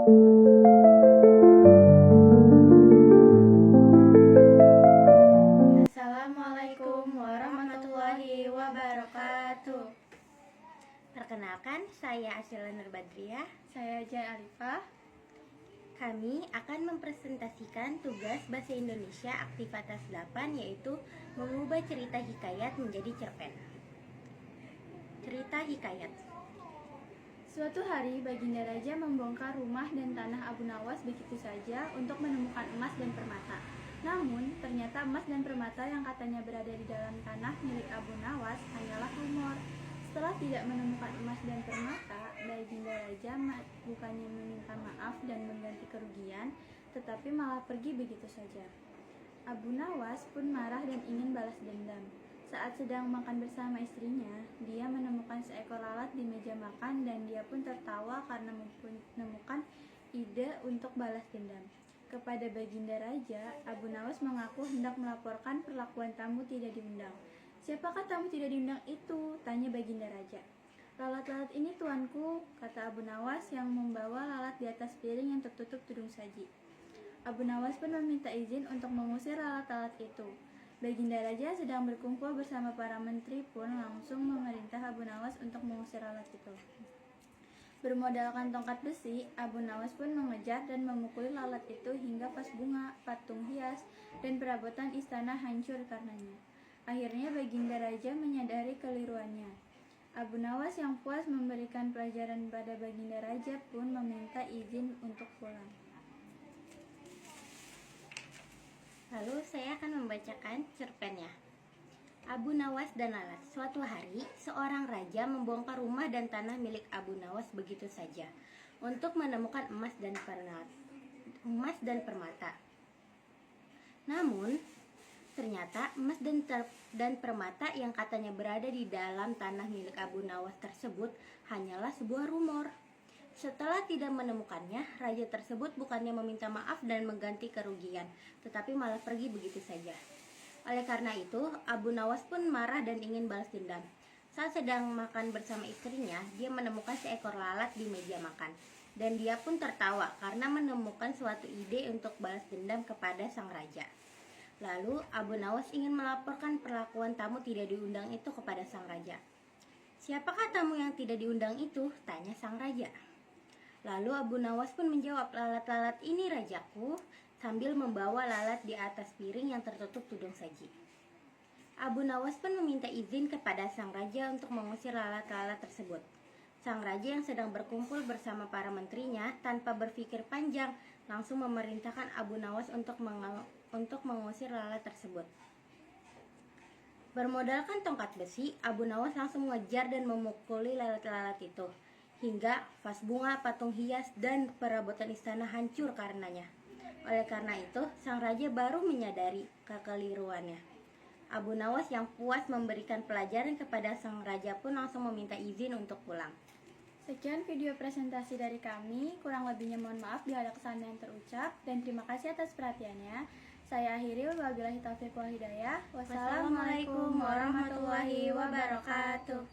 Assalamualaikum warahmatullahi wabarakatuh. Perkenalkan, saya Asyila Nurbadriah. Saya Jan Alifah. Kami akan mempresentasikan tugas Bahasa Indonesia Aktivitas 8, yaitu mengubah cerita hikayat menjadi cerpen. Cerita hikayat. Suatu hari Baginda Raja membongkar rumah dan tanah Abu Nawas begitu saja untuk menemukan emas dan permata. Namun, ternyata emas dan permata yang katanya berada di dalam tanah milik Abu Nawas hanyalah rumor. Setelah tidak menemukan emas dan permata, Baginda Raja bukannya meminta maaf dan mengganti kerugian, tetapi malah pergi begitu saja. Abu Nawas pun marah dan ingin balas dendam. Saat sedang makan bersama istrinya, dia menemukan seekor lalat di meja makan dan dia pun tertawa karena menemukan ide untuk balas dendam. Kepada Baginda Raja, Abu Nawas mengaku hendak melaporkan perlakuan tamu tidak diundang. "Siapakah tamu tidak diundang itu?" tanya Baginda Raja. "Lalat-lalat ini tuanku," kata Abu Nawas yang membawa lalat di atas piring yang tertutup tudung saji. Abu Nawas pun meminta izin untuk mengusir lalat-lalat itu. Baginda Raja sedang berkumpul bersama para menteri pun langsung memerintah Abu Nawas untuk mengusir lalat itu. Bermodalkan tongkat besi, Abu Nawas pun mengejar dan memukuli lalat itu hingga vas bunga, patung hias, dan perabotan istana hancur karenanya. Akhirnya Baginda Raja menyadari keliruannya. Abu Nawas yang puas memberikan pelajaran pada Baginda Raja pun meminta izin untuk pulang. Lalu saya akan membacakan cerpennya. Abu Nawas dan Lalat. Suatu hari, seorang raja membongkar rumah dan tanah milik Abu Nawas begitu saja untuk menemukan emas dan permata. Namun, ternyata emas dan permata yang katanya berada di dalam tanah milik Abu Nawas tersebut hanyalah sebuah rumor. Setelah tidak menemukannya, raja tersebut bukannya meminta maaf dan mengganti kerugian, tetapi malah pergi begitu saja. Oleh karena itu, Abu Nawas pun marah dan ingin balas dendam. Saat sedang makan bersama istrinya, dia menemukan seekor lalat di meja makan. Dan dia pun tertawa karena menemukan suatu ide untuk balas dendam kepada sang raja. Lalu, Abu Nawas ingin melaporkan perlakuan tamu tidak diundang itu kepada sang raja. "Siapakah tamu yang tidak diundang itu?" tanya sang raja. Lalu Abu Nawas pun menjawab, "Lalat-lalat ini rajaku," sambil membawa lalat di atas piring yang tertutup tudung saji. Abu Nawas pun meminta izin kepada sang raja untuk mengusir lalat-lalat tersebut. Sang raja yang sedang berkumpul bersama para menterinya tanpa berpikir panjang langsung memerintahkan Abu Nawas untuk mengusir lalat tersebut. Bermodalkan tongkat besi, Abu Nawas langsung mengejar dan memukuli lalat-lalat itu hingga vas bunga, patung hias, dan perabotan istana hancur karenanya. Oleh karena itu, sang raja baru menyadari kekeliruannya. Abu Nawas yang puas memberikan pelajaran kepada sang raja pun langsung meminta izin untuk pulang. Sekian video presentasi dari kami, kurang lebihnya mohon maaf bila ada kesalahan yang terucap, dan terima kasih atas perhatiannya. Saya akhiri, wabillahi taufiq wal hidayah. Wassalamualaikum warahmatullahi wabarakatuh.